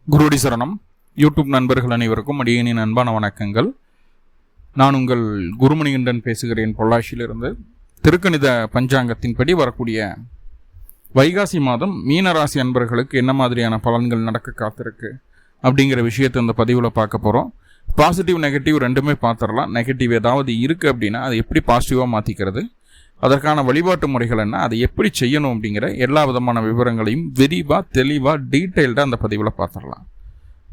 குருடி சரணம். யூடியூப் நண்பர்கள் அனைவருக்கும் அடியனின் அன்பான வணக்கங்கள். நான் உங்கள் குருமணிகண்டன் பேசுகிறேன் பொள்ளாச்சியிலிருந்து. திருக்கணித பஞ்சாங்கத்தின்படி வரக்கூடிய வைகாசி மாதம் மீனராசி அன்பர்களுக்கு என்ன மாதிரியான பலன்கள் நடக்க காத்திருக்கு அப்படிங்கிற விஷயத்தை இந்த பதிவில் பார்க்க போகிறோம். பாசிட்டிவ் நெகட்டிவ் ரெண்டுமே பார்த்துடலாம். நெகட்டிவ் ஏதாவது இருக்குது அப்படின்னா அதை எப்படி பாசிட்டிவாக மாற்றிக்கிறது, அதற்கான வழிபாட்டு முறைகள் என்ன, அதை எப்படி செய்யணும் அப்படிங்கிற எல்லா விதமான விவரங்களையும் விரிவாக தெளிவாக டீட்டெயில்டாக அந்த பதிவில் பார்த்துடலாம்.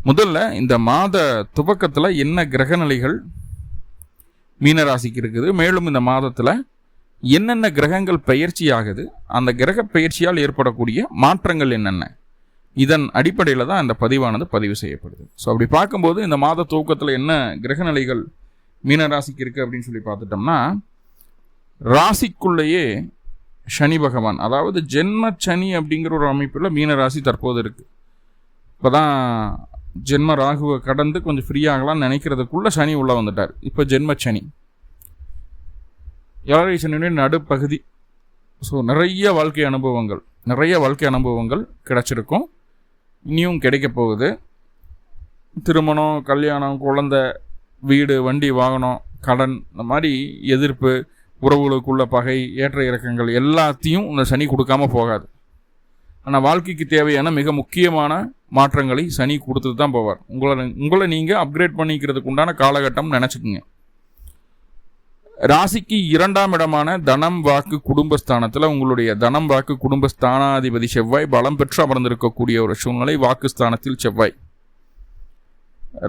முதல்ல இந்த மாத துவக்கத்தில் என்ன கிரகநிலைகள் மீனராசிக்கு இருக்குது, மேலும் இந்த மாதத்தில் என்னென்ன கிரகங்கள் பயிற்சி ஆகுது, அந்த கிரக பயிற்சியால் ஏற்படக்கூடிய மாற்றங்கள் என்னென்ன, இதன் அடிப்படையில் தான் இந்த பதிவானது பதிவு செய்யப்படுது. ஸோ அப்படி பார்க்கும்போது இந்த மாத துவக்கத்தில் என்ன கிரகநிலைகள் மீனராசிக்கு இருக்குது அப்படின்னு சொல்லி பார்த்துட்டோம்னா, ராசிக்குள்ளேயே சனி பகவான், அதாவது ஜென்ம சனி அப்படிங்கிற ஒரு அமைப்பில் மீனராசி தற்போது இருக்குது. இப்போ தான் ஜென்ம ராகுவை கடந்து கொஞ்சம் ஃப்ரீ ஆகலாம்னு நினைக்கிறதுக்குள்ளே சனி உள்ளே வந்துட்டார். இப்போ ஜென்ம சனி, ஏழரை சனியுடைய நடுப்பகுதி. ஸோ நிறைய வாழ்க்கை அனுபவங்கள் கிடைச்சிருக்கும், இனியும் கிடைக்க போகுது. திருமணம், கல்யாணம், குழந்தை, வீடு, வண்டி, வாகனம், கடன், இந்த மாதிரி எதிர்ப்பு, உறவுகளுக்குள்ள பகை, ஏற்ற இறக்கங்கள் எல்லாத்தையும் இந்த சனி கொடுக்காம போகாது. ஆனால் வாழ்க்கைக்கு தேவையான மிக முக்கியமான மாற்றங்களை சனி கொடுத்துட்டு தான் போவார். உங்களை நீங்கள் அப்கிரேட் பண்ணிக்கிறதுக்கு உண்டான காலகட்டம் நினச்சிக்கோங்க. ராசிக்கு 2ஆம் இடமான தனம் வாக்கு குடும்பஸ்தானத்தில் உங்களுடைய தனம் வாக்கு குடும்பஸ்தானாதிபதி செவ்வாய் பலம் பெற்று அமர்ந்திருக்கக்கூடிய ஒரு சூழ்நிலை. வாக்குஸ்தானத்தில் செவ்வாய்.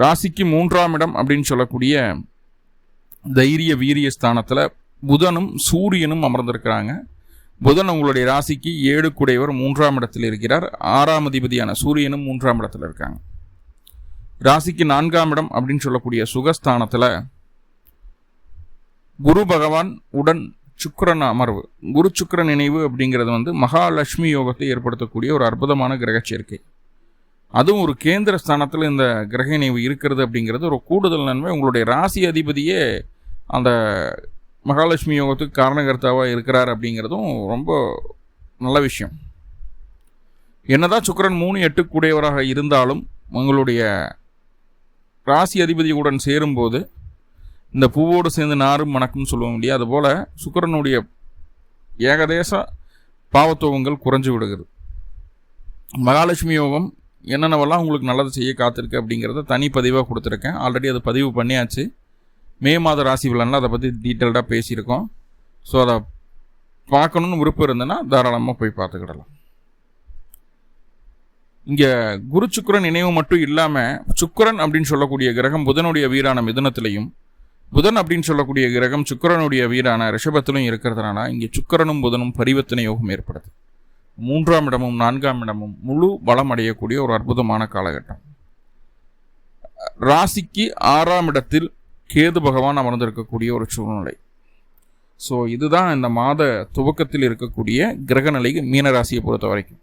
ராசிக்கு 3ஆம் இடம் அப்படின்னு சொல்லக்கூடிய தைரிய வீரிய ஸ்தானத்தில் புதனும் சூரியனும் அமர்ந்திருக்கிறாங்க. புதன் உங்களுடைய ராசிக்கு 7 குடையவர் 3ஆம் இடத்தில் இருக்கிறார். 6ஆம் அதிபதியான சூரியனும் 3ஆம் இடத்தில் இருக்காங்க. ராசிக்கு 4ஆம் இடம் அப்படின்னு சொல்லக்கூடிய சுகஸ்தானத்தில் குரு பகவான் உடன் சுக்கிரன் அமர்வு. குரு சுக்கிரன் இணைவு அப்படிங்கிறது மகாலட்சுமி யோகத்தை ஏற்படுத்தக்கூடிய ஒரு அற்புதமான கிரக சேர்க்கை. அதுவும் ஒரு கேந்திர ஸ்தானத்தில் இந்த கிரக இணைவு இருக்கிறது அப்படிங்கிறது ஒரு கூடுதல் நன்மை. உங்களுடைய ராசி அதிபதியே அந்த மகாலட்சுமி யோகத்துக்கு காரணகர்த்தாவாக இருக்கிறார் அப்படிங்கிறதும் ரொம்ப நல்ல விஷயம். என்னதான் சுக்கிரன் 3-8 கூடியவராக இருந்தாலும் உங்களுடைய ராசி அதிபதியுடன் சேரும்போது இந்த பூவோடு சேர்ந்து நாரும் மணக்கும்னு சொல்லுவோம் இல்லையா, அதுபோல் சுக்கிரனுடைய ஏகதேச பாவத்துவங்கள் குறைஞ்சு விடுகிறது. மகாலட்சுமி யோகம் என்னென்னவெல்லாம் உங்களுக்கு நல்லது செய்ய காத்திருக்கு அப்படிங்கிறத தனி பதிவாக கொடுத்துருக்கேன். ஆல்ரெடி அதை பதிவு பண்ணியாச்சு. மே மாத ராசி பலனில் அதை பற்றி டீட்டெயில்டாக பேசியிருக்கோம். ஸோ அதை பார்க்கணுன்னு விருப்பம் இருந்ததுன்னா தாராளமாக போய் பார்த்துக்கிடலாம். இங்கே குரு சுக்கிரன் இணைவு மட்டும் இல்லாமல் சுக்கிரன் அப்படின்னு சொல்லக்கூடிய கிரகம் புதனுடைய வீரான மிதுனத்திலையும், புதன் அப்படின்னு சொல்லக்கூடிய கிரகம் சுக்கிரனுடைய வீரான ரிஷபத்திலும் இருக்கிறதுனால இங்கே சுக்கிரனும் புதனும் பரிவர்த்தனை யோகம் ஏற்படுது. 3ஆம் இடமும் 4ஆம் இடமும் முழு பலம் அடையக்கூடிய ஒரு அற்புதமான காலகட்டம். ராசிக்கு 6ஆம் இடத்தில் கேது பகவான் அமர்ந்திருக்கக்கூடிய ஒரு சூழ்நிலை. ஸோ இதுதான் இந்த மாத துவக்கத்தில் இருக்கக்கூடிய கிரகநிலை மீனராசியை பொறுத்த வரைக்கும்.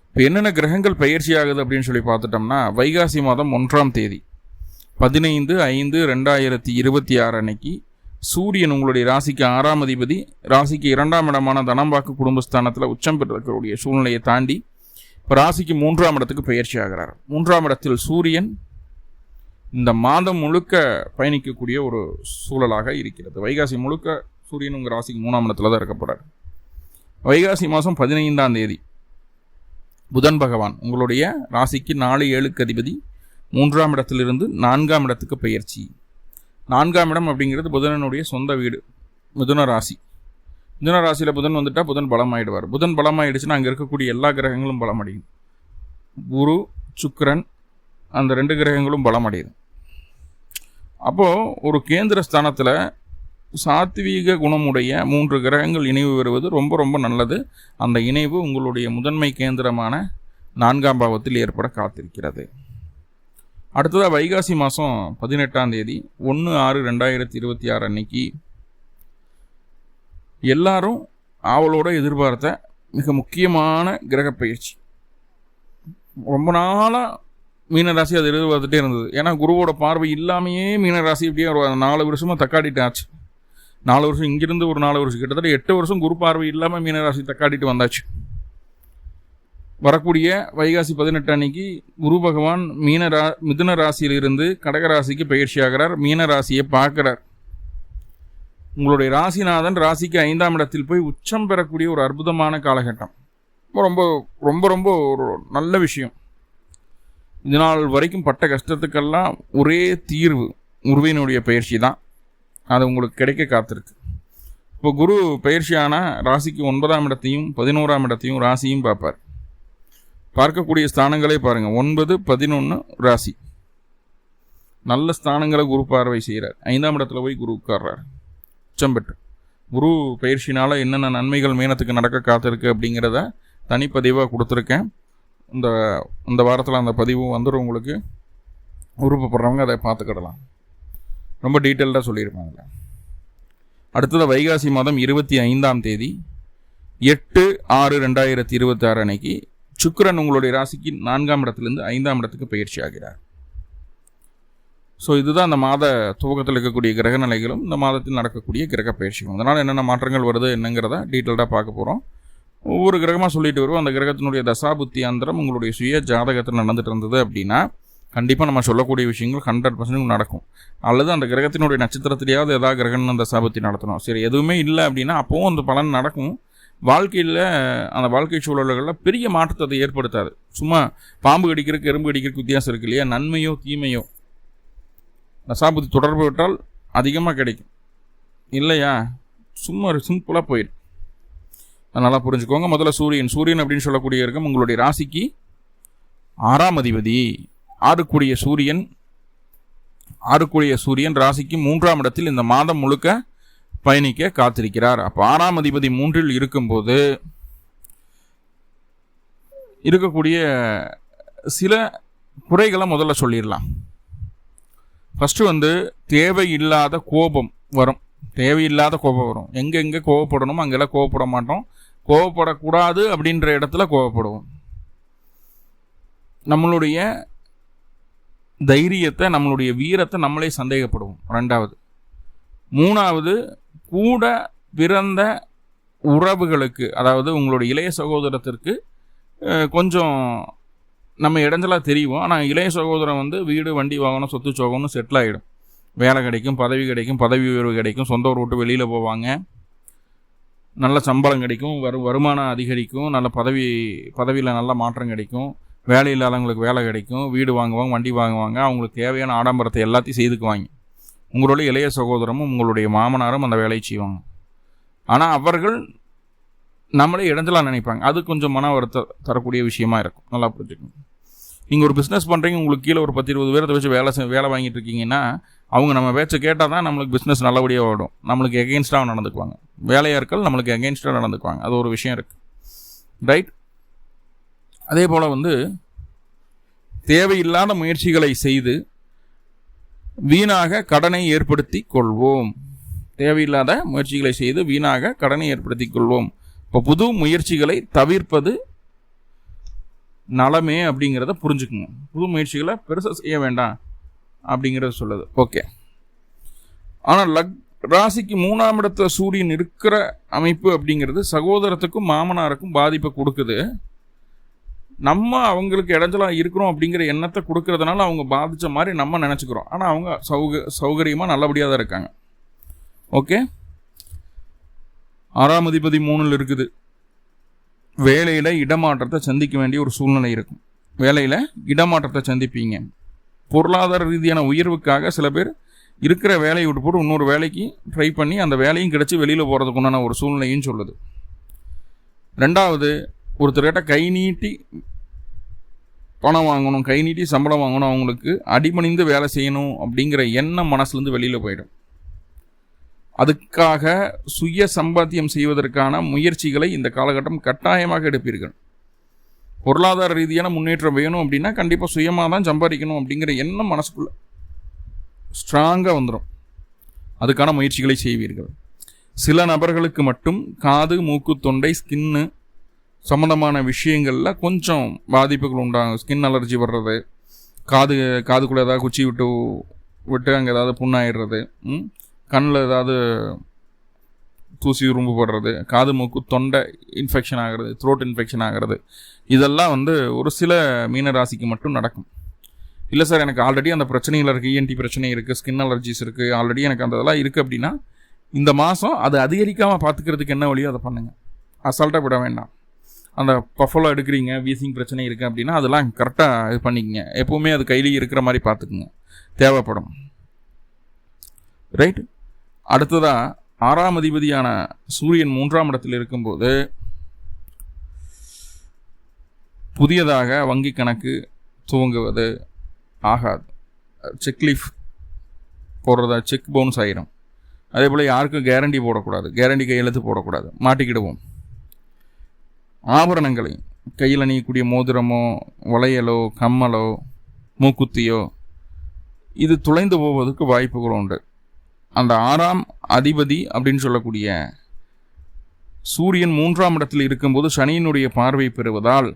இப்போ என்னென்ன கிரகங்கள் பயிற்சி ஆகுது அப்படின்னு சொல்லி பார்த்துட்டோம்னா, வைகாசி மாதம் 1ஆம் தேதி 15/5/2026 அன்னைக்கு சூரியன் உங்களுடைய ராசிக்கு 6ஆம் அதிபதி ராசிக்கு 2ஆம் இடமான தனம்பாக்கு குடும்பஸ்தானத்தில் உச்சம் பெற்றிருக்கக்கூடிய சூழ்நிலையை தாண்டி இப்போ ராசிக்கு 3ஆம் இடத்துக்கு பயிற்சி ஆகிறார். 3ஆம் இடத்தில் சூரியன் இந்த மாதம் முழுக்க பயணிக்கக்கூடிய ஒரு சூழலாக இருக்கிறது. வைகாசி முழுக்க சூரியன் உங்கள் ராசிக்கு 3ஆம் இடத்துல தான் இருக்கப்படுறார். வைகாசி மாதம் 15ஆம் தேதி புதன் பகவான் உங்களுடைய ராசிக்கு 4-7க்கு அதிபதி 3ஆம் இடத்திலிருந்து 4ஆம் இடத்துக்கு பயிற்சி. 4ஆம் இடம் அப்படிங்கிறது புதனுடைய சொந்த வீடு, மிதுன ராசி. மிதுன ராசியில் புதன் வந்துட்டால் புதன் பலமாயிடுவார். புதன் பலமாயிடுச்சுன்னா அங்கே இருக்கக்கூடிய எல்லா கிரகங்களும் பலமடையும். குரு சுக்கிரன் அந்த 2 கிரகங்களும் பலமடையுது. அப்போது ஒரு கேந்திர ஸ்தானத்தில் சாத்வீக குணமுடைய 3 கிரகங்கள் இணைவு வருவது ரொம்ப ரொம்ப நல்லது. அந்த இணைவு உங்களுடைய முதன்மை கேந்திரமான 4ஆம் பாவத்தில் ஏற்பட காத்திருக்கிறது. அடுத்ததாக வைகாசி மாதம் 18ஆம் தேதி 1/6/2026 அன்னைக்கு எல்லாரும் ஆவலோடு எதிர்பார்த்த மிக முக்கியமான கிரக பயிற்சி. ரொம்ப நாளாக மீனராசி அது எதிர்பார்த்துட்டே இருந்தது. ஏன்னா குருவோட பார்வை இல்லாமையே மீனராசி இப்படியே ஒரு 4 வருஷமாக தக்காடிட்டு ஆச்சு. 4 வருஷம் இங்கிருந்து ஒரு 4 வருஷம், கிட்டத்தட்ட 8 வருஷம் குரு பார்வை இல்லாமல் மீனராசி தக்காடிட்டு வந்தாச்சு. வரக்கூடிய வைகாசி 18 அன்னைக்கு குரு பகவான் மிதுன ராசியிலிருந்து கடக ராசிக்கு பயிற்சி ஆகிறார். மீன ராசியை பார்க்கிறார். உங்களுடைய ராசிநாதன் ராசிக்கு 5ஆம் இடத்தில் போய் உச்சம் பெறக்கூடிய ஒரு அற்புதமான காலகட்டம். ரொம்ப ரொம்ப ரொம்ப ஒரு நல்ல விஷயம். இதனால் வரைக்கும் பட்ட கஷ்டத்துக்கெல்லாம் ஒரே தீர்வு குருவினுடைய பயிற்சி தான். அது உங்களுக்கு கிடைக்க காத்திருக்கு. இப்போ குரு பயிற்சியான ராசிக்கு 9ஆம் இடத்தையும் 11ஆம் இடத்தையும் ராசியும் பார்ப்பார். பார்க்கக்கூடிய ஸ்தானங்களே பாருங்கள். 9, 11 ராசி நல்ல ஸ்தானங்களை குரு பார்வை செய்கிறார். 5ஆம் இடத்துல போய் குரு உட்கார்றார் உச்சம் பெற்று. குரு பயிற்சினால் என்னென்ன நன்மைகள் மீனத்துக்கு நடக்க காத்திருக்கு அப்படிங்கிறத தனிப்பதிவாக கொடுத்துருக்கேன். இந்த வாரத்தில் அந்த பதிவு வந்துடும். உங்களுக்கு விருப்பப்படுறவங்க அதை பார்த்துக்கிடலாம். ரொம்ப டீட்டெயில்டாக சொல்லியிருப்பாங்க. அடுத்தது வைகாசி மாதம் 25ஆம் தேதி 8/6/2026 அன்னைக்கு சுக்கிரன் உங்களுடைய ராசிக்கு 4ஆம் இடத்துலேருந்து 5ஆம் இடத்துக்கு பயிற்சி ஆகிறார். ஸோ இதுதான் அந்த மாத துவக்கத்தில் இருக்கக்கூடிய கிரக நிலைகளும் இந்த மாதத்தில் நடக்கக்கூடிய கிரக பயிற்சிகளும். அதனால் என்னென்ன மாற்றங்கள் வருது என்னங்கிறத டீட்டெயில்டாக பார்க்க போகிறோம். ஒவ்வொரு கிரகமாக சொல்லிட்டு வருவோம். அந்த கிரகத்தினுடைய தசாபுத்தி அந்தரம் உங்களுடைய சுய ஜாதகத்தில் நடந்துட்டு இருந்தது அப்படின்னா கண்டிப்பாக நம்ம சொல்லக்கூடிய விஷயங்கள் 100% நடக்கும். அல்லது அந்த கிரகத்தினுடைய நட்சத்திரத்திலேயாவது ஏதாவது கிரகம்னு அந்த சாபத்தி நடத்தணும். சரி, எதுவுமே இல்லை அப்படின்னா அப்போவும் அந்த பலன் நடக்கும். வாழ்க்கையில் அந்த வாழ்க்கை சூழல்களில் பெரிய மாற்றத்தை அதை ஏற்படுத்தாது. சும்மா பாம்பு கடிக்கிறதுக்கு எறும்பு கடிக்கிறதுக்கு வித்தியாசம் இருக்கு இல்லையா? நன்மையோ தீமையோ தசாபுத்தி தொடர்பு விட்டால் அதிகமாக கிடைக்கும் இல்லையா? சும்மா ஒரு சிம்பிளாக போயிடும். அதனால் புரிஞ்சுக்கோங்க. முதல்ல சூரியன் அப்படின்னு சொல்லக்கூடிய கிரகம் உங்களுடைய ராசிக்கு 6ஆம் அதிபதி. ஆறுக்குடைய சூரியன் ராசிக்கு 3ஆம் இடத்தில் இந்த மாதம் முழுக்க பயணிக்க காத்திருக்கிறார். அப்போ 6ஆம் அதிபதி 3இல் இருக்கும்போது இருக்கக்கூடிய சில குறைகளை முதல்ல சொல்லிடலாம். ஃபஸ்ட்டு தேவையில்லாத கோபம் வரும். எங்கே கோபப்படணும் அங்கெல்லாம் கோபப்பட மாட்டோம். கோபப்படக்கூடாது அப்படின்ற இடத்துல கோபப்படுவோம். நம்மளுடைய தைரியத்தை நம்மளுடைய வீரத்தை நம்மளே சந்தேகப்படுவோம். 2வது. 3வது, கூட பிறந்த உறவுகளுக்கு, அதாவது உங்களுடைய இளைய சகோதரத்திற்கு கொஞ்சம் நம்ம இடைஞ்சலாக தெரியும். ஆனால் இளைய சகோதரன் வீடு வண்டி வாங்கணும், சொத்து சோகணும், செட்டில் ஆகிடும். வேலை கிடைக்கும், பதவி கிடைக்கும், பதவி உயர்வு கிடைக்கும், சொந்த ஊர் விட்டு வெளியில் போவாங்க, நல்ல சம்பளம் கிடைக்கும், வருமானம் அதிகரிக்கும், நல்ல பதவியில் நல்ல மாற்றம் கிடைக்கும், வேலை இல்லாதவங்களுக்கு வேலை கிடைக்கும், வீடு வாங்குவாங்க, வண்டி வாங்குவாங்க, அவங்களுக்கு தேவையான ஆடம்பரத்தை எல்லாத்தையும் செய்துக்குவாங்க. உங்களுடைய இளைய சகோதரமும் உங்களுடைய மாமனாரும் அந்த வேலையை செய்வாங்க. ஆனால் அவர்கள் நம்மளே இடைஞ்சலாம் நினைப்பாங்க. அது கொஞ்சம் மன வருத்தம் தரக்கூடிய விஷயமா இருக்கும். நல்லா புரிஞ்சுக்கணும். நீங்கள் ஒரு பிஸ்னஸ் பண்ணுறீங்க, உங்களுக்கு கீழே ஒரு 10-20 பேரத்தை வச்சு வேலை வாங்கிட்டு இருக்கீங்கன்னா அவங்க நம்ம பேச்சை கேட்டால் தான் நம்மளுக்கு பிஸ்னஸ் நல்லபடியாக ஓடும். நம்மளுக்கு எகெயின்ஸ்டாக நடந்துக்குவாங்க. வேலையாட்கள் நம்மளுக்கு எகெயின்ஸ்டாக நடந்துக்குவாங்க. அது ஒரு விஷயம் இருக்குது. ரைட். அதே போல் தேவையில்லாத முயற்சிகளை செய்து வீணாக கடனை ஏற்படுத்தி கொள்வோம். இப்போ புது முயற்சிகளை தவிர்ப்பது நலமே அப்படிங்கிறத புரிஞ்சுக்குங்க. புது முயற்சிகளை பெருசாக செய்ய வேண்டாம் அப்படிங்கிறத சொல்லுது. ஓகே. ஆனால் ராசிக்கு 3ஆம் இடத்துல சூரியன் இருக்கிற அமைப்பு அப்படிங்கிறது சகோதரத்துக்கும் மாமனாருக்கும் பாதிப்பை கொடுக்குது. நம்ம அவங்களுக்கு இடைஞ்சலாக இருக்கிறோம் அப்படிங்கிற எண்ணத்தை கொடுக்கறதுனால அவங்க பாதித்த மாதிரி நம்ம நினச்சிக்கிறோம். ஆனால் அவங்க சௌகரியமாக நல்லபடியாக தான் இருக்காங்க. ஓகே. 6ஆம் அதிபதி 3இல் இருக்குது. வேலையில் இடமாற்றத்தை சந்திக்க வேண்டிய ஒரு சூழ்நிலை இருக்கும். வேலையில் இடமாற்றத்தை சந்திப்பீங்க. பொருளாதார ரீதியான உயர்வுக்காக சில பேர் இருக்கிற வேலையை விட்டு போட்டு இன்னொரு வேலைக்கு ட்ரை பண்ணி அந்த வேலையும் கிடச்சி வெளியில் போகிறதுக்குண்டான ஒரு சூழ்நிலையும் சொல்லுது. 2வது, ஒருத்தர்கிட்ட கை நீட்டி பணம் வாங்கணும், கை நீட்டி சம்பளம் வாங்கணும், அவங்களுக்கு அடிபணிந்து வேலை செய்யணும் அப்படிங்கிற எண்ணம் மனசுலேருந்து வெளியில் போயிடும். அதுக்காக சுய சம்பாத்தியம் செய்வதற்கான முயற்சிகளை இந்த காலகட்டம் கட்டாயமாக எடுப்பீர்கள். பொருளாதார ரீதியான முன்னேற்றம் வேணும் அப்படின்னா கண்டிப்பாக சுயமாக தான் சம்பாதிக்கணும் அப்படிங்கிற எண்ணம் மனசுக்குள்ள ஸ்ட்ராங்காக வந்துடும். அதுக்கான முயற்சிகளை செய்வீர்கள். சில நபர்களுக்கு மட்டும் காது, மூக்கு, தொண்டை, ஸ்கின்னு சம்மந்தமான விஷயங்களில் கொஞ்சம் பாதிப்புகள் உண்டாகும். ஸ்கின் அலர்ஜி வர்றது, காதுக்குள்ளே ஏதாவது குச்சி விட்டு அங்கே ஏதாவது புண்ணாயிடுறது, கண்ணில் ஏதாவது தூசி உரும்பு போடுறது, காது மூக்கு தொண்டை இன்ஃபெக்ஷன் ஆகிறது, த்ரோட் இன்ஃபெக்ஷன் ஆகிறது, இதெல்லாம் வந்து ஒரு சில மீனராசிக்கு மட்டும் நடக்கும். இல்லை சார் எனக்கு ஆல்ரெடி அந்த பிரச்சனைகள் இருக்குது, இஎன்டி பிரச்சனை இருக்குது, ஸ்கின் அலர்ஜிஸ் இருக்குது, ஆல்ரெடி எனக்கு அந்த இதெல்லாம் இருக்குது அப்படின்னா இந்த மாதம் அது அதிகரிக்காமல் பார்த்துக்கிறதுக்கு என்ன வழியோ அதை பண்ணுங்கள். அசால்ட்டாக விட வேண்டாம். அந்த பஃபலோ எடுக்கிறீங்க, வீசிங் பிரச்சனை இருக்குது அப்படின்னா அதெல்லாம் கரெக்டாக இது பண்ணிக்கங்க. எப்போவுமே அது கையிலேயே இருக்கிற மாதிரி பார்த்துக்குங்க, தேவைப்படும். ரைட். அடுத்ததாக 6ஆம் அதிபதியான சூரியன் 3ஆம் இடத்தில் இருக்கும்போது புதியதாக வங்கி கணக்கு துவங்குவது ஆகாது. செக் லீஃப் போடுறதா செக் பவுன்ஸ் ஆகிடும். அதே போல் யாருக்கும் கேரண்டி போடக்கூடாது, கேரண்டி கையெழுத்து போடக்கூடாது, மாட்டிக்கிடுவோம். ஆபரணங்களை கையில் அணியக்கூடிய மோதிரமோ வளையலோ கம்மலோ மூக்குத்தியோ இது துளைந்து போவதற்கு வாய்ப்புகள் உண்டு. அந்த 6ஆம் அதிபதி அப்படின்னு சொல்லக்கூடிய சூரியன் 3ஆம் இடத்தில் இருக்கும்போது சனியினுடைய பார்வை பெறுவதால்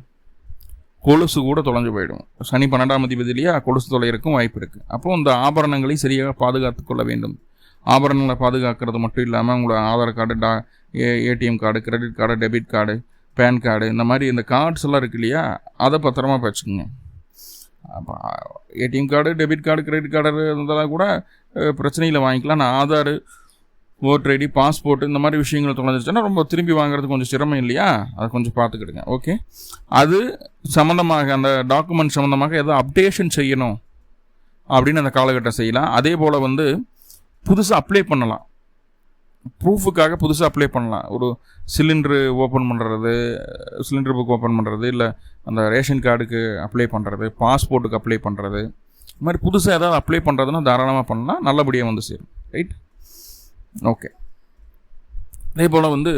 கொலுசு கூட தொலைஞ்சு போயிடும். சனி 12ஆம் அதிபதியிலேயே கொலுசு தொலைகிறதுக்கும் வாய்ப்பு இருக்குது. அப்போது அந்த ஆபரணங்களை சரியாக பாதுகாத்து கொள்ள வேண்டும். ஆபரணங்களை பாதுகாக்கிறது மட்டும் இல்லாமல் உங்களோட Aadhaar card, ATM card, credit card, debit card, PAN card, இந்த மாதிரி இந்த கார்ட்ஸ் எல்லாம் இருக்கு இல்லையா, அதை பத்திரமா வச்சுக்கோங்க. அப்போ ATM card, debit card, credit card இதெல்லாம் கூட பிரச்சனையில் வாங்கிக்கலாம். நான் ஆதார், ஓட்டர் ஐடி, பாஸ்போர்ட் இந்த மாதிரி விஷயங்கள் தொலைஞ்சிச்சுன்னா ரொம்ப திரும்பி வாங்குறது கொஞ்சம் சிரமம் இல்லையா, அதை கொஞ்சம் பார்த்துக்கிடுங்க. ஓகே. அது சம்மந்தமாக அந்த டாக்குமெண்ட் சம்மந்தமாக ஏதோ அப்டேஷன் செய்யணும் அப்படின்னு அந்த காலகட்டம் செய்யலாம். அதே போல் வந்து புதுசாக அப்ளை பண்ணலாம், ப்ரூஃபுக்காக புதுசாக அப்ளை பண்ணலாம். ஒரு சிலிண்டரு ஓப்பன் பண்ணுறது, சிலிண்டர் புக் ஓப்பன் பண்ணுறது, இல்லை அந்த ரேஷன் கார்டுக்கு அப்ளை பண்ணுறது, பாஸ்போர்ட்டுக்கு அப்ளை பண்ணுறது, இது மாதிரி புதுசாக ஏதாவது அப்ளை பண்ணுறதுன்னா தாராளமாக பண்ணலாம், நல்லபடியாக வந்து சேரும். ரைட். ஓகே. அதே போல் வந்து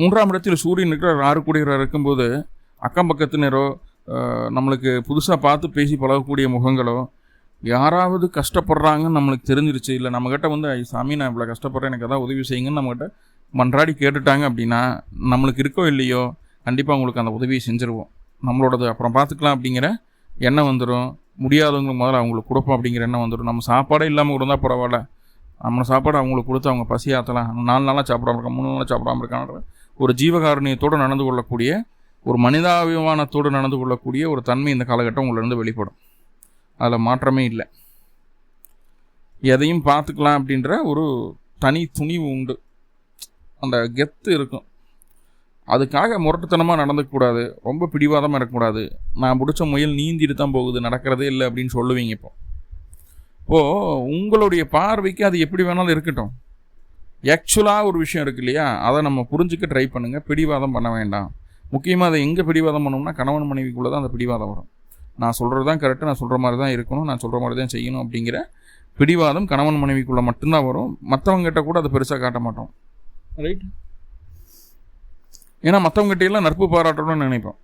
3ஆம் இடத்தில் சூரியன் இருக்கிற 6 கூடியவராக இருக்கும்போது அக்கம் பக்கத்தினரோ நம்மளுக்கு புதுசாக பார்த்து பேசி பழகக்கூடிய முகங்களோ யாராவது கஷ்டப்படுறாங்கன்னு நம்மளுக்கு தெரிஞ்சிருச்சு, இல்லை நம்மக்கிட்ட வந்து சாமி நான் இவ்வளோ கஷ்டப்படுறேன் எனக்கு எதாவது உதவி செய்யுங்கன்னு நம்மகிட்ட மன்றாடி கேட்டுட்டாங்க அப்படின்னா நம்மளுக்கு இருக்கோ இல்லையோ கண்டிப்பாக உங்களுக்கு அந்த உதவியை செஞ்சுருவோம். நம்மளோடது அப்புறம் பார்த்துக்கலாம் அப்படிங்கிற எண்ணம் வந்துடும். முடியாதவங்களுக்கு முதல்ல அவங்களுக்கு கொடுப்போம் அப்படிங்கிற எண்ணம் வந்துடும். நம்ம சாப்பாடே இல்லாமல் இருந்தால் பரவாயில்ல, நம்ம சாப்பாடு அவங்களுக்கு கொடுத்து அவங்க பசி ஆற்றலாம். 4 நாளாக சாப்பிடாம இருக்கான், 3 நாளாக சாப்பிடாம இருக்கான்ற ஒரு ஜீவகாருண்யத்தோடு நடந்து கொள்ளக்கூடிய, ஒரு மனிதாபிமானத்தோடு நடந்து கொள்ளக்கூடிய ஒரு தன்மை இந்த காலகட்டம் உங்களிருந்து வெளிப்படும். அதில் மாற்றமே இல்லை. எதையும் பார்த்துக்கலாம் அப்படின்ற ஒரு தனி துணிவு உண்டு, அந்த கெத்து இருக்கும். அதுக்காக முரட்டுத்தனமாக நடந்துக்கூடாது, ரொம்ப பிடிவாதமாக இருக்கக்கூடாது. நான் பிடிச்ச முயல் நீந்திட்டு தான் போகுது, நடக்கிறதே இல்லை அப்படின்னு சொல்லுவீங்க. இப்போது உங்களுடைய பார்வைக்கு அது எப்படி வேணாலும் இருக்கட்டும். ஆக்சுவலாக ஒரு விஷயம் இருக்குது இல்லையா, அதை நம்ம புரிஞ்சுக்க ட்ரை பண்ணுங்கள். பிடிவாதம் பண்ண வேண்டாம். முக்கியமாக அதை எங்கே பிடிவாதம் பண்ணோம்னா கணவன் மனைவிக்குள்ளே தான் அந்த பிடிவாதம் வரும். நான் சொல்கிறது தான் கரெக்டு, நான் சொல்கிற மாதிரி தான் இருக்கணும், நான் சொல்கிற மாதிரி தான் செய்யணும் அப்படிங்கிற பிடிவாதம் கணவன் மனைவிக்குள்ளே மட்டும்தான் வரும். மற்றவங்ககிட்ட கூட அதை பெருசாக காட்ட மாட்டோம். ரைட். ஏன்னா மற்றவங்ககிட்டையெல்லாம் நட்பு பாராட்டணும்னு நினைப்போம்.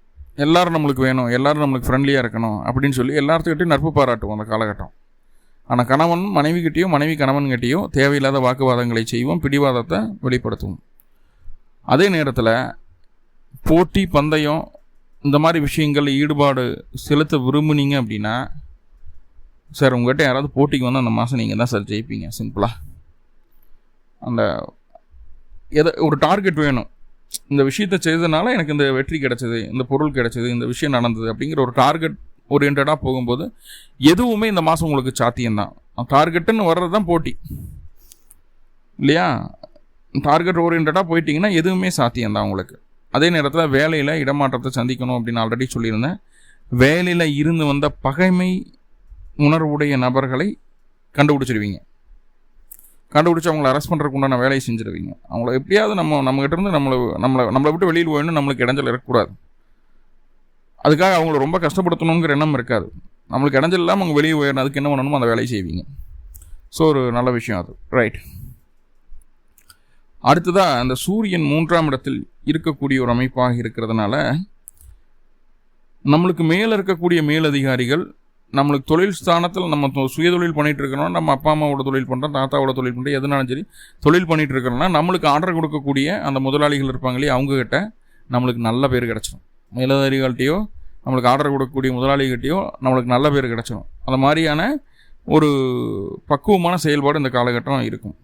எல்லோரும் நம்மளுக்கு வேணும், எல்லோரும் நம்மளுக்கு ஃப்ரெண்ட்லியாக இருக்கணும் அப்படின்னு சொல்லி எல்லாத்துக்கிட்டையும் நட்பு பாராட்டுவோம் அந்த காலகட்டம். ஆனால் கணவன் மனைவிக்கிட்டேயோ மனைவி கணவன்கிட்டையோ தேவையில்லாத வாக்குவாதங்களை செய்வோம், பிடிவாதத்தை வெளிப்படுத்துவோம். அதே நேரத்தில் போட்டி, பந்தயம், இந்த மாதிரி விஷயங்களில் ஈடுபாடு செலுத்த விரும்புனீங்க அப்படின்னா, சார் உங்கள்கிட்ட யாராவது போட்டிக்கு வந்து அந்த மாதம் நீங்கள் தான் சார் ஜெயிப்பீங்க. சிம்பிளாக அந்த ஒரு டார்கெட் வேணும். இந்த விஷயத்தை செய்ததுனால எனக்கு இந்த வெற்றி கிடைச்சது, இந்த பொருள் கிடைச்சது, இந்த விஷயம் நடந்தது அப்படிங்கிற ஒரு டார்கெட் ஓரியன்டாக போகும்போது எதுவுமே இந்த மாதம் உங்களுக்கு சாத்தியம்தான். டார்கெட்டுன்னு வர்றது தான் போட்டி இல்லையா. டார்கெட் ஓரியன்டாக போயிட்டீங்கன்னா எதுவுமே சாத்தியம்தான் உங்களுக்கு. அதே நேரத்தில் வேலையில் இடமாற்றத்தை சந்திக்கணும் அப்படின்னு ஆல்ரெடி சொல்லியிருந்தேன். வேலையில் இருந்து வந்த பகைமை உணர்வுடைய நபர்களை கண்டுபிடிச்சிருவீங்க. கண்டுபிடிச்சி அவங்களை அரெஸ்ட் பண்ணுறதுக்கு உண்டான வேலையை செஞ்சுருவீங்க. அவங்கள எப்படியாவது நம்மகிட்ட இருந்து நம்மளை விட்டு வெளியில் போயிடணும், நம்மளுக்கு இடைஞ்சல் இருக்கக்கூடாது. அதுக்காக அவங்கள ரொம்ப கஷ்டப்படுத்தணுங்கிற எண்ணம் இருக்காது. நம்மளுக்கு இடைஞ்சல் இல்லாமல் அவங்க வெளியே போயிடணும், அதுக்கு என்ன பண்ணணுமோ அந்த வேலையை செய்வீங்க. ஸோ ஒரு நல்ல விஷயம் அது. ரைட். அடுத்ததாக அந்த சூரியன் 3ஆம் இடத்தில் இருக்கக்கூடிய ஒரு அமைப்பாக இருக்கிறதுனால நம்மளுக்கு மேலே இருக்கக்கூடிய மேலதிகாரிகள் நம்மளுக்கு தொழில் ஸ்தானத்தில் நம்ம சுயதொழில் பண்ணிகிட்டு இருக்கிறோம், நம்ம அப்பா அம்மாவோட தொழில் பண்ணுறோம், தாத்தாவோட தொழில் பண்ணுறோம், எதுனாலும் சரி தொழில் பண்ணிகிட்டு இருக்கிறோம்னா நம்மளுக்கு ஆர்டர் கொடுக்கக்கூடிய அந்த முதலாளிகள் இருப்பாங்களே அவங்கக்கிட்ட நம்மளுக்கு நல்ல பேர் கிடச்சிடும். மேலதிகாரிகள்கிட்டையோ நம்மளுக்கு ஆர்டர் கொடுக்கக்கூடிய முதலாளிகிட்டையோ நம்மளுக்கு நல்ல பேர் கிடச்சிடும். அந்த மாதிரியான ஒரு பக்குவமான செயல்பாடு இந்த காலகட்டம் இருக்கும்.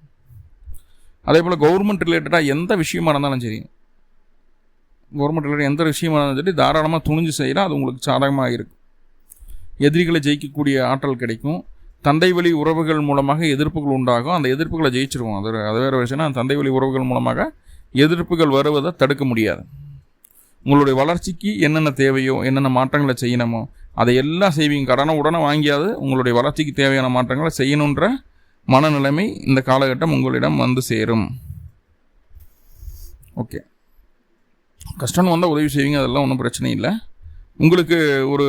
அதே போல் கவர்மெண்ட் ரிலேட்டடாக எந்த விஷயமா இருந்தாலும் சரி, கவர்மெண்ட் ரிலேட்டட் எந்த விஷயமா இருந்தாலும் சரி தாராளமாக துணிஞ்சு செய்யலாம். அது உங்களுக்கு சாதகமாக இருக்கும். எதிரிகளை ஜெயிக்கக்கூடிய ஆற்றல் கிடைக்கும். தந்தை வழி உறவுகள் மூலமாக எதிர்ப்புகள் உண்டாகும். அந்த எதிர்ப்புகளை ஜெயிச்சிருவோம். அது வேறு விஷயம்னா, தந்தை வழி உறவுகள் மூலமாக எதிர்ப்புகள் வருவதை தடுக்க முடியாது. உங்களுடைய வளர்ச்சிக்கு என்னென்ன தேவையோ, என்னென்ன மாற்றங்களை செய்யணுமோ அதை எல்லாம் செய்வீங்க. கடனை உடனே வாங்கியாது உங்களுடைய வளர்ச்சிக்கு தேவையான மாற்றங்களை செய்யணுன்ற மனநிலைமை இந்த காலகட்டம் உங்களிடம் வந்து சேரும். ஓகே, கஷ்டம் வந்தால் உதவி செய்வீங்க, அதெல்லாம் ஒன்றும் பிரச்சனை இல்லை. உங்களுக்கு ஒரு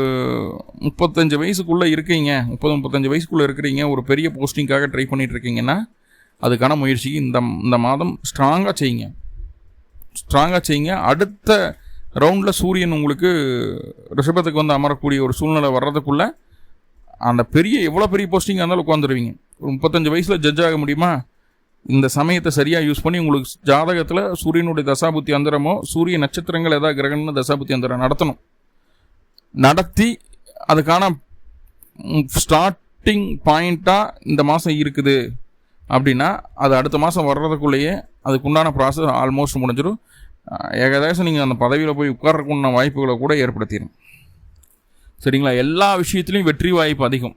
35 வயசுக்குள்ளே இருக்கீங்க, 30-35 வயசுக்குள்ளே இருக்கிறீங்க, ஒரு பெரிய போஸ்டிங்காக ட்ரை பண்ணிகிட்டு இருக்கீங்கன்னா அதுக்கான முயற்சிக்கு இந்த மாதம் ஸ்ட்ராங்காக செய்யுங்க. அடுத்த ரவுண்டில் சூரியன் உங்களுக்கு ரிஷபத்துக்கு வந்து அமரக்கூடிய ஒரு சூழ்நிலை வர்றதுக்குள்ளே அந்த எவ்வளோ பெரிய போஸ்டிங்காக இருந்தாலும் உட்காந்துருவீங்க. ஒரு 35 வயசில் ஜட்ஜ் ஆக முடியுமா? இந்த சமயத்தை சரியாக யூஸ் பண்ணி உங்களுக்கு ஜாதகத்தில் சூரியனுடைய தசாபுத்தி அந்தரமோ, சூரிய நட்சத்திரங்கள் ஏதாவது கிரகணம்னு தசாபுத்தி அந்தரம் நடத்தி அதுக்கான ஸ்டார்டிங் பாயிண்ட்டாக இந்த மாதம் இருக்குது அப்படின்னா அது அடுத்த மாதம் வர்றதுக்குள்ளேயே அதுக்குண்டான ப்ராசஸ் ஆல்மோஸ்ட் முடிஞ்சிடும். ஏகദേശம் நீங்கள் அந்த பதவியில் போய் உட்கார்றதுக்குண்டான வாய்ப்புகளை கூட ஏற்படுத்திடும். சரிங்களா? எல்லா விஷயத்துலையும் வெற்றி வாய்ப்பு அதிகம்.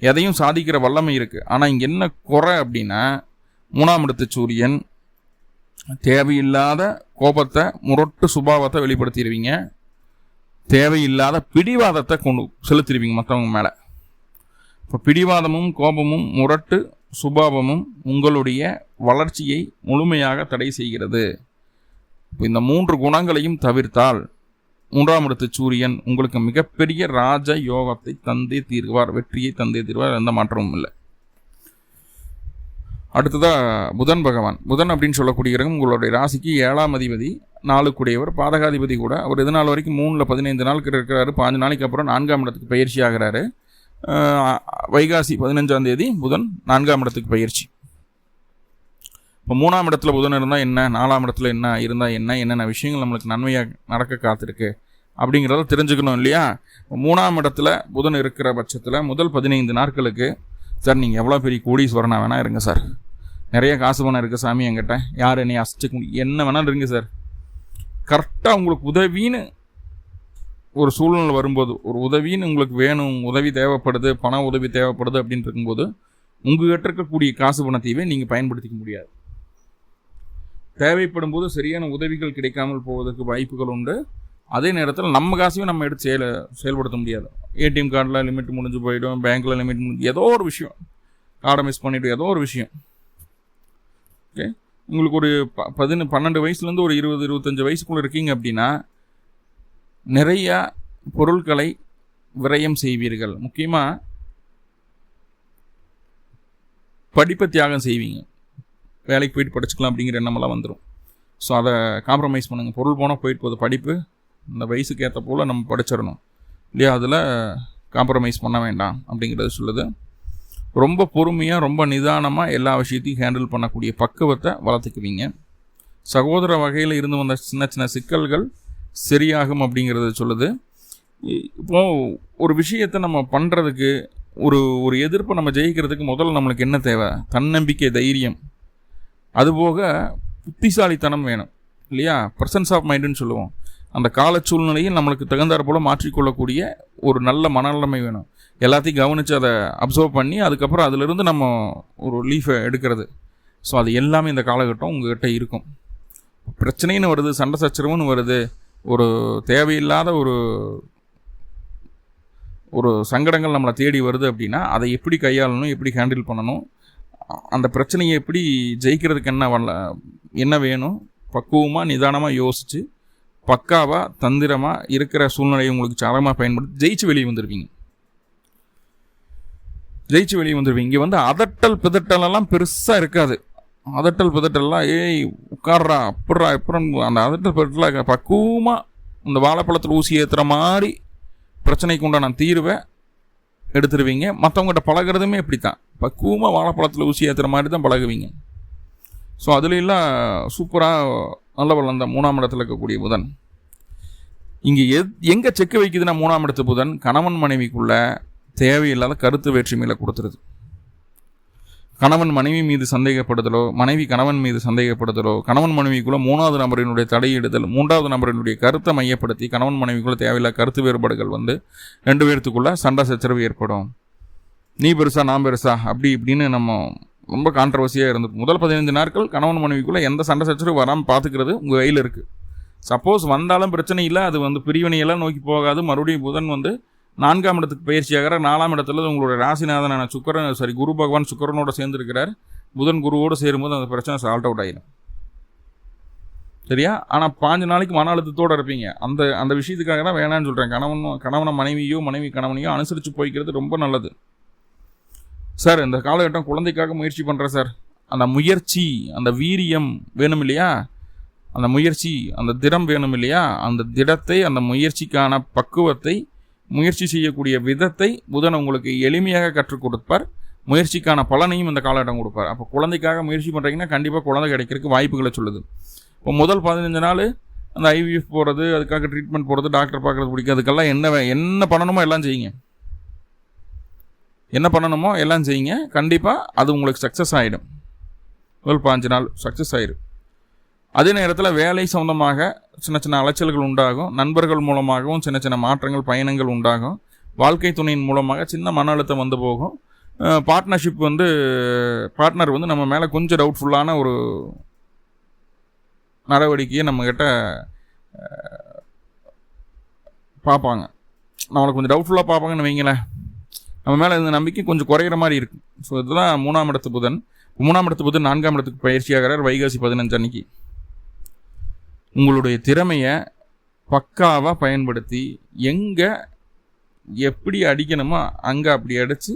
எதையும் சாதிக்கிற வல்லமை இருக்குது. ஆனால் இங்கே என்ன குறை அப்படின்னா, 3ஆம் இடத்து சூரியன் தேவையில்லாத கோபத்தை, முரட்டு சுபாவத்தை வெளிப்படுத்திடுவீங்க. தேவையில்லாத பிடிவாதத்தை கொண்டு செலுத்திடுவீங்க மற்றவங்க மேலே. இப்போ பிடிவாதமும் கோபமும் முரட்டு சுபாவமும் உங்களுடைய வளர்ச்சியை முழுமையாக தடை செய்கிறது. இப்போ இந்த 3 குணங்களையும் தவிர்த்தால் 3ஆம் இடத்து சூரியன் உங்களுக்கு மிகப்பெரிய ராஜ யோகத்தை தந்தே தீர்வார், வெற்றியை தந்தே தீர்வார், எந்த மாற்றமும் இல்லை. அடுத்ததாக புதன் அப்படின்னு சொல்லக்கூடிய கிரகம் உங்களுடைய ராசிக்கு 7ஆம் அதிபதி, 4க்குடையவர், பாதகாதிபதி கூட. அவர் இது நாள் வரைக்கும் 3ல் 15 நாளுக்கு இருக்கிறாரு. 5 நாளைக்கு அப்புறம் 4ஆம் இடத்துக்கு பயிற்சி ஆகிறாரு. வைகாசி 15ஆம் தேதி புதன் 4ஆம் இடத்துக்கு பயிற்சி. இப்போ 3ஆம் இடத்துல புதன் இருந்தால் என்ன, 4ஆம் இடத்துல என்ன இருந்தால் என்ன, என்னென்ன விஷயங்கள் நம்மளுக்கு நன்மையாக நடக்க காத்திருக்கு அப்படிங்கிறத தெரிஞ்சுக்கணும் இல்லையா? 3ஆம் இடத்துல புதன் இருக்கிற பட்சத்தில் முதல் 15 நாட்களுக்கு, சார் நீங்கள் எவ்வளோ பெரிய கோடீஸ்வரனா வேணா இருங்க சார், நிறைய காசு பணம் இருக்குது சாமி என்கிட்ட, யார் என்னை அசைச்சிக்க முடியும், என்ன வேணாலும் இருங்க சார். கரெக்டாக உங்களுக்கு உதவின்னு ஒரு சூழ்நிலை வரும்போது, ஒரு உதவின்னு உங்களுக்கு வேணும், உதவி தேவைப்படுது, பண உதவி தேவைப்படுது அப்படின்னு இருக்கும்போது உங்கள்கிட்ட இருக்கக்கூடிய காசு பணத்தையே நீங்கள் பயன்படுத்திக்க முடியாது. தேவைப்படும் போது சரியான உதவிகள் கிடைக்காமல் போவதற்கு வாய்ப்புகள் உண்டு. அதே நேரத்தில் நம்ம காசையும் நம்ம எடுத்து செயல்படுத்த முடியாது. ஏடிஎம் கார்டில் லிமிட் முடிஞ்சு போயிடும், பேங்க்கில் லிமிட் ஏதோ ஒரு விஷயம், கார்டை மிஸ் பண்ணிவிடும், ஏதோ ஒரு விஷயம். ஓகே, உங்களுக்கு ஒரு 12 வயசுலேருந்து ஒரு 20-25 வயசுக்குள்ளே இருக்கீங்க அப்படின்னா நிறையா பொருட்களை விரயம் செய்வீர்கள். முக்கியமாக படிப்பை தியாகம் செய்வீங்க. வேலைக்கு போயிட்டு படிச்சுக்கலாம் அப்படிங்கிற எண்ணமெல்லாம் வந்துடும். ஸோ அதை காம்ப்ரமைஸ் பண்ணுங்கள். பொருள் போனால் போயிட்டு போகுது, படிப்பு இந்த வயசுக்கு ஏற்ற போல் நம்ம படிச்சிடணும் இல்லையா? அதில் காம்ப்ரமைஸ் பண்ண வேண்டாம் அப்படிங்கிறது சொல்லுது. ரொம்ப பொறுமையாக, ரொம்ப நிதானமாக எல்லா விஷயத்தையும் ஹேண்டில் பண்ணக்கூடிய பக்குவத்தை வளர்த்துக்குவீங்க. சகோதர வகையில் இருந்து வந்த சின்ன சின்ன சிக்கல்கள் சரியாகும் அப்படிங்கிறத சொல்லுது. இப்போது ஒரு விஷயத்தை நம்ம பண்ணுறதுக்கு, ஒரு எதிர்ப்பை நம்ம ஜெயிக்கிறதுக்கு முதல்ல நம்மளுக்கு என்ன தேவை? தன்னம்பிக்கை, தைரியம், அதுபோக புத்திசாலித்தனம் வேணும் இல்லையா? ப்ரெசன்ஸ் ஆஃப் மைண்டுன்னு சொல்லுவோம். அந்த கால சூழ்நிலையில் நம்மளுக்கு தகுந்தாற் போல் மாற்றிக்கொள்ளக்கூடிய ஒரு நல்ல மனநிலைமை வேணும். எல்லாத்தையும் கவனித்து அதை அப்சர்வ் பண்ணி அதுக்கப்புறம் அதிலிருந்து நம்ம ஒரு லீஃபை எடுக்கிறது. ஸோ அது எல்லாமே இந்த காலகட்டம் உங்கள்கிட்ட இருக்கும். பிரச்சனைன்னு வருது, சண்டை சச்சரவுன்னு வருது, ஒரு தேவையில்லாத ஒரு சங்கடங்கள் நம்மளை தேடி வருது அப்படின்னா அதை எப்படி கையாளணும், எப்படி ஹேண்டில் பண்ணணும், அந்த பிரச்சனையை எப்படி ஜெயிக்கிறதுக்கு என்ன வேணும், பக்குவமாக நிதானமாக யோசித்து பக்காவாக தந்திரமாக இருக்கிற சூழ்நிலையை உங்களுக்கு சாதகமாக பயன்படுத்தி ஜெயிச்சு வெளியே வந்துடுவீங்க. இங்கே வந்து அதட்டல் பிதட்டலெல்லாம் பெருசாக இருக்காது. அதட்டல் பிதட்டல்லாம் உட்கார்றா அப்படிறா அப்புறம் அந்த அதட்டல் பிதட்டலாம் பக்குவமாக இந்த வாழைப்பழத்தில் ஊசி ஏற்றுற மாதிரி பிரச்சனைக்கு உண்டான தீர்வை எடுத்துருவீங்க. மற்றவங்ககிட்ட பழகிறதுமே இப்படி தான், பக்குவமாக வாழைப்பழத்தில் ஊசி ஏற்றுற மாதிரி தான் பழகுவீங்க. ஸோ அதுல எல்லாம் சூப்பராக நல்ல வளர்ந்த 3ஆம் இடத்துல இருக்கக்கூடிய புதன் இங்கே எங்கே செக்கு வைக்குதுன்னா, 3ஆம் இடத்து புதன் கணவன் மனைவிக்குள்ள தேவையில்லாத கருத்து வேற்றுமையில கொடுத்துருது. கணவன் மனைவி மீது சந்தேகப்படுதலோ, மனைவி கணவன் மீது சந்தேகப்படுதலோ, கணவன் மனைவிக்குள்ள 3வது நபரினுடைய தடையிடுதல், 3வது நபரினுடைய கருத்தை மையப்படுத்தி கணவன் மனைவிக்குள்ள தேவையில்லை கருத்து வேறுபாடுகள் 2 பேர்த்துக்குள்ள சண்டை சச்சரவு ஏற்படும். நீ பெருசா நான் பெருசா அப்படி இப்படின்னு நம்ம ரொம்ப கான்ட்ரவர்சியாக இருந்தது. முதல் 15 நாட்கள் கணவன் மனைவிக்குள்ள எந்த சண்டை சச்சரவு வராமல் பார்த்துக்கிறது உங்கள் கையில் இருக்குது. சப்போஸ் வந்தாலும் பிரச்சனை இல்லை, அது பிரிவினையெல்லாம் நோக்கி போகாது. மறுபடியும் புதன் 4ஆம் இடத்துக்கு பயிற்சியாகிற 4ஆம் இடத்துல உங்களுடைய ராசிநாதனான குரு பகவான் சுக்கரனோட சேர்ந்துருக்கிறார். புதன் குருவோடு சேரும்போது அந்த பிரச்சனை சால்ட் அவுட் ஆகிடும். சரியா? ஆனால் 5 நாளைக்கு மன அழுத்தத்தோடு இருப்பீங்க. அந்த விஷயத்துக்காக தான் வேணான்னு சொல்கிறேன். கணவனை மனைவியோ மனைவி கணவனையோ அனுசரித்து போய்க்கிறது ரொம்ப நல்லது. சார் இந்த காலகட்டம் குழந்தைக்காக முயற்சி பண்ணுறேன் சார். அந்த முயற்சி, அந்த வீரியம் வேணும் இல்லையா? அந்த முயற்சி, அந்த திடம் வேணும் இல்லையா? அந்த திடத்தை, அந்த முயற்சிக்கான பக்குவத்தை, முயற்சி செய்யக்கூடிய விதத்தை புதன் உங்களுக்கு எளிமையாக கற்றுக் கொடுப்பார். முயற்சிக்கான பலனையும் இந்த காலகட்டம் கொடுப்பார். அப்போ குழந்தைக்காக முயற்சி பண்ணுறீங்கன்னா கண்டிப்பாக குழந்தை கிடைக்கிறதுக்கு வாய்ப்புகளை சொல்லுது. இப்போ முதல் 15 நாள் அந்த ஐவிஎஃப் போகிறது, அதுக்காக ட்ரீட்மெண்ட் போகிறது, டாக்டர் பார்க்குறது பிடிக்கும், அதுக்கெல்லாம் என்ன பண்ணணுமோ எல்லாம் செய்யுங்க. என்ன பண்ணணுமோ எல்லாம் செய்யுங்க. கண்டிப்பாக அது உங்களுக்கு சக்ஸஸ் ஆகிடும். முதல் 5 நாள் சக்ஸஸ் ஆகிடும். அதே நேரத்தில் வேலை சம்பந்தமாக சின்ன சின்ன அலைச்சல்கள் உண்டாகும். நண்பர்கள் மூலமாகவும் சின்ன சின்ன மாற்றங்கள், பயணங்கள் உண்டாகும். வாழ்க்கை துணையின் மூலமாக சின்ன மன அழுத்தம் போகும். பார்ட்னர்ஷிப் பார்ட்னர் நம்ம மேலே கொஞ்சம் டவுட்ஃபுல்லான ஒரு நடவடிக்கையை நம்மக்கிட்ட பார்ப்பாங்க. நம்மளுக்கு கொஞ்சம் டவுட்ஃபுல்லாக பார்ப்பாங்கன்னு வைங்களேன். நம்ம மேலே இந்த நம்பிக்கை கொஞ்சம் குறையிற மாதிரி இருக்கும். ஸோ இதுதான் 3ஆம் இடத்து புதன். 3ஆம் இடத்து புதன் 4ஆம் இடத்துக்கு பயிற்சியாகிறார் வைகாசி 15 அன்னைக்கு. உங்களுடைய திறமையை பக்காவாக பயன்படுத்தி எங்கே எப்படி அடிக்கணுமோ அங்கே அப்படி அடித்து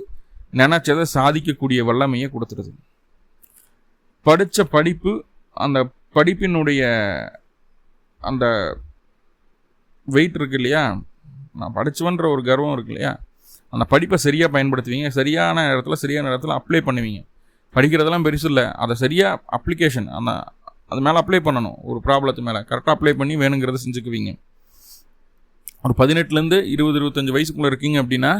நினச்சதை சாதிக்கக்கூடிய வல்லமையை கொடுத்துருது. படித்த படிப்பு, அந்த படிப்பினுடைய அந்த வெயிட் இருக்கு இல்லையா, நான் படித்தவன்ற ஒரு கர்வம் இருக்கு இல்லையா, அந்த படிப்பை சரியாக பயன்படுத்துவீங்க. சரியான இடத்துல அப்ளை பண்ணுவீங்க. படிக்கிறதெல்லாம் பெருசு இல்லை, அதை சரியாக அப்ளிகேஷன் அது மேலே அப்ளை பண்ணணும். ஒரு ப்ராப்ளத்து மேலே கரெக்டாக அப்ளை பண்ணி வேணுங்கிறத செஞ்சுக்குவீங்க. ஒரு 18 20-25 வயசுக்குள்ளே இருக்கீங்க அப்படின்னா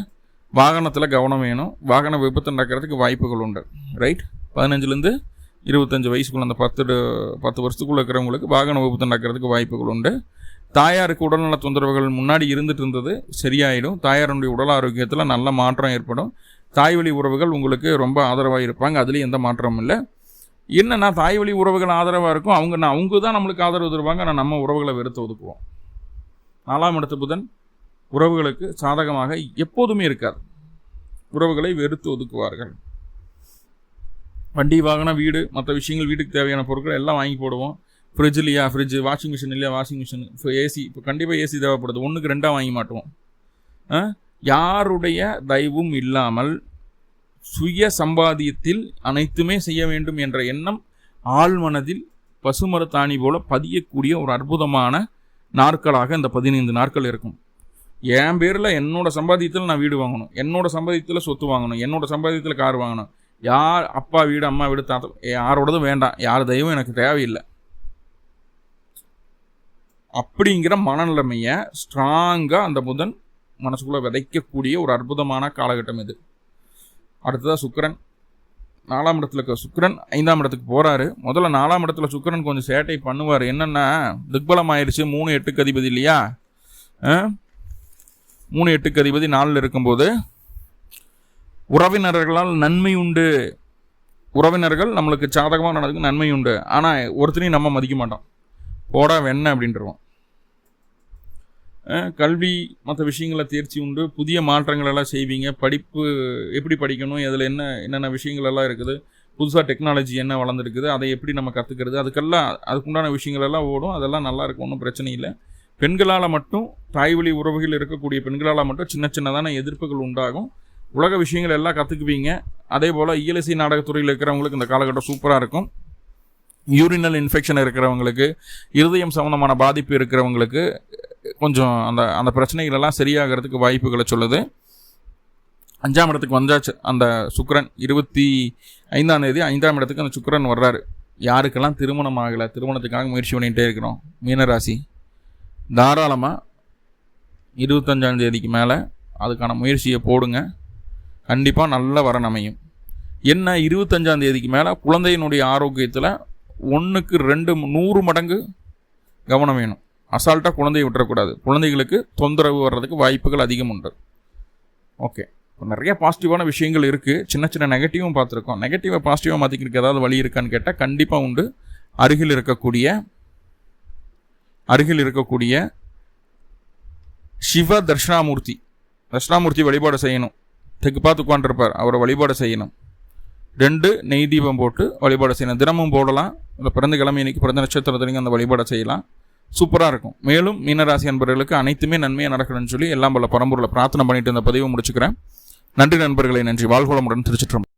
வாகனத்தில் கவனம் வேணும். வாகன விபத்து நடக்கிறதுக்கு வாய்ப்புகள் உண்டு. ரைட்? 15-25 வயசுக்குள்ள அந்த 10 வருஷத்துக்குள்ளே இருக்கிறவங்களுக்கு வாகன விபத்து நடக்கிறதுக்கு வாய்ப்புகள் உண்டு. தாயாருக்கு உடல்நல தொந்தரவுகள் முன்னாடி இருந்துட்டு இருந்தது சரியாயிடும். தாயாருடைய உடல் ஆரோக்கியத்தில் நல்ல மாற்றம் ஏற்படும். தாய் வழி உறவுகள் உங்களுக்கு ரொம்ப ஆதரவாக இருப்பாங்க. அதுலேயும் எந்த மாற்றமும் இல்லை. என்னன்னா, தாய் வழி உறவுகள் ஆதரவாக இருக்கும். அவங்க தான் நம்மளுக்கு ஆதரவு தருவாங்க. ஆனால் நம்ம உறவுகளை வெறுத்து ஒதுக்குவோம். 4ஆம் இடத்து புதன் உறவுகளுக்கு சாதகமாக எப்போதுமே இருக்காது. உறவுகளை வெறுத்து ஒதுக்குவார்கள். வண்டி, வாகனம், வீடு, மற்ற விஷயங்கள், வீட்டுக்கு தேவையான பொருட்கள் எல்லாம் வாங்கி போடுவோம். ஃப்ரிட்ஜ் இல்லையா ஃப்ரிட்ஜ், வாஷிங் மிஷின் இல்லையா வாஷிங் மிஷின், இப்போ ஏசி, இப்போ கண்டிப்பாக ஏசி தேவைப்படுது. 1க்கு 2 வாங்கி மாட்டுவோம். யாருடைய தயவும் இல்லாமல் சுய சம்பாதியத்தில் அனைத்துமே செய்ய வேண்டும் என்ற எண்ணம் ஆழ்மனதில் பசுமரத்தாணி போல பதியக்கூடிய ஒரு அற்புதமான நாட்களாக இந்த 15 நாட்கள் இருக்கும். என் பேரில் என்னோட சம்பாதியத்தில் நான் வீடு வாங்கணும், என்னோட சம்பாதியத்தில் சொத்து வாங்கணும், என்னோட சம்பாதியத்தில் கார் வாங்கணும். யார் அப்பா வீடு, அம்மா வீடு, தாத்தா யாரோடதும் வேண்டாம், யார் தெய்வம் எனக்கு தேவையில்லை அப்படிங்கிற மனநிலைமையை ஸ்ட்ராங்காக அந்த புதன் மனசுக்குள்ளே விதைக்கக்கூடிய ஒரு அற்புதமான காலகட்டம் இது. அடுத்ததாக சுக்கிரன் 4ஆம் இடத்துல இருக்க சுக்கிரன் 5ஆம் இடத்துக்கு போகிறாரு. முதல்ல 4ஆம் இடத்துல சுக்கிரன் கொஞ்சம் சேட்டை பண்ணுவார். என்னென்னா, திக்பலம் ஆயிடுச்சு. 3-8க்கு அதிபதி இல்லையா? 3-8க்கு அதிபதி 4ல் இருக்கும்போது உறவினர்களால் நன்மை உண்டு. உறவினர்கள் நம்மளுக்கு சாதகமாக நடக்குது, நன்மை உண்டு. ஆனால் ஒருத்தரையும் நம்ம மதிக்க மாட்டோம். போடா வெண்ண அப்படின்றவோம். கல்வி மற்ற விஷயங்களை தேர்ச்சி உண்டு. புதிய மாற்றங்கள் எல்லாம் செய்வீங்க. படிப்பு எப்படி படிக்கணும், அதில் என்னென்ன விஷயங்கள் எல்லாம் இருக்குது, புதுசாக டெக்னாலஜி என்ன வளர்ந்துருக்குது, அதை எப்படி நம்ம கற்றுக்கிறது, அதுக்குண்டான விஷயங்கள் எல்லாம் ஓடும். அதெல்லாம் நல்லா இருக்கும், ஒன்றும் பிரச்சனை இல்லை. பெண்களால் மட்டும், தாய்வழி உறவுகள் இருக்கக்கூடிய பெண்களால் மட்டும் சின்ன சின்னதான எதிர்ப்புகள் உண்டாகும். உலக விஷயங்கள் எல்லாம் கற்றுக்குவீங்க. அதே போல் இயலிசை நாடகத்துறையில் இருக்கிறவங்களுக்கு இந்த காலகட்டம் சூப்பராக இருக்கும். யூரினல் இன்ஃபெக்ஷன் இருக்கிறவங்களுக்கு, இருதயம் சம்மந்தமான பாதிப்பு இருக்கிறவங்களுக்கு கொஞ்சம் அந்த பிரச்சனைகளெல்லாம் சரியாகிறதுக்கு வாய்ப்புகளை சொல்லுது. 5ஆம் இடத்துக்கு வந்தாச்சு அந்த சுக்கிரன். 25ஆம் தேதி 5ஆம் இடத்துக்கு அந்த சுக்கிரன் வர்றாரு. யாருக்கெல்லாம் திருமணம் ஆகலை, திருமணத்துக்காக முயற்சி பண்ணிகிட்டே இருக்கிறோம், மீனராசி தாராளமாக 25ஆம் தேதிக்கு மேலே அதுக்கான முயற்சியை போடுங்க. கண்டிப்பாக நல்ல வரன் அமையும். என்ன 25ஆம் தேதிக்கு மேலே குழந்தையினுடைய ஆரோக்கியத்தில் 1க்கு 2 100 மடங்கு கவனம் வேணும். அசால்ட்டாக குழந்தையை விட்டுறக்கூடாது. குழந்தைகளுக்கு தொந்தரவு வர்றதுக்கு வாய்ப்புகள் அதிகம் உண்டு. ஓகே, இப்போ நிறைய பாசிட்டிவான விஷயங்கள் இருக்குது. சின்ன சின்ன நெகட்டிவும் பார்த்துருக்கோம். நெகட்டிவை பாசிட்டிவாக மாற்றிக்கிறதுக்கு ஏதாவது வழி இருக்கான்னு கேட்டால் கண்டிப்பாக உண்டு. அருகில் இருக்கக்கூடிய சிவ தட்சிணாமூர்த்தி வழிபாடு செய்யணும். தெற்கு பார்த்து உட்காந்துருப்பார், அவரை வழிபாடு செய்யணும். 2 நெய் தீபம் போட்டு வழிபாடு செய்யணும். தினமும் போடலாம். அந்த பிறந்த கிழமை இன்னைக்கு பிறந்த நட்சத்திரத்துலையும் அந்த வழிபாடை செய்யலாம். சூப்பராக இருக்கும். மேலும் மீனராசி அன்பர்களுக்கு அனைத்துமே நன்மையாக நடக்கணும்னு சொல்லி எல்லாம் பல பரம்பூரில் பிரார்த்தனை பண்ணிட்டு இந்த பதிவை முடிச்சுக்கிறேன். நன்றி நண்பர்களே, நன்றி. வாழ்வளமுடன். திருச்சிற்றம்பலம்.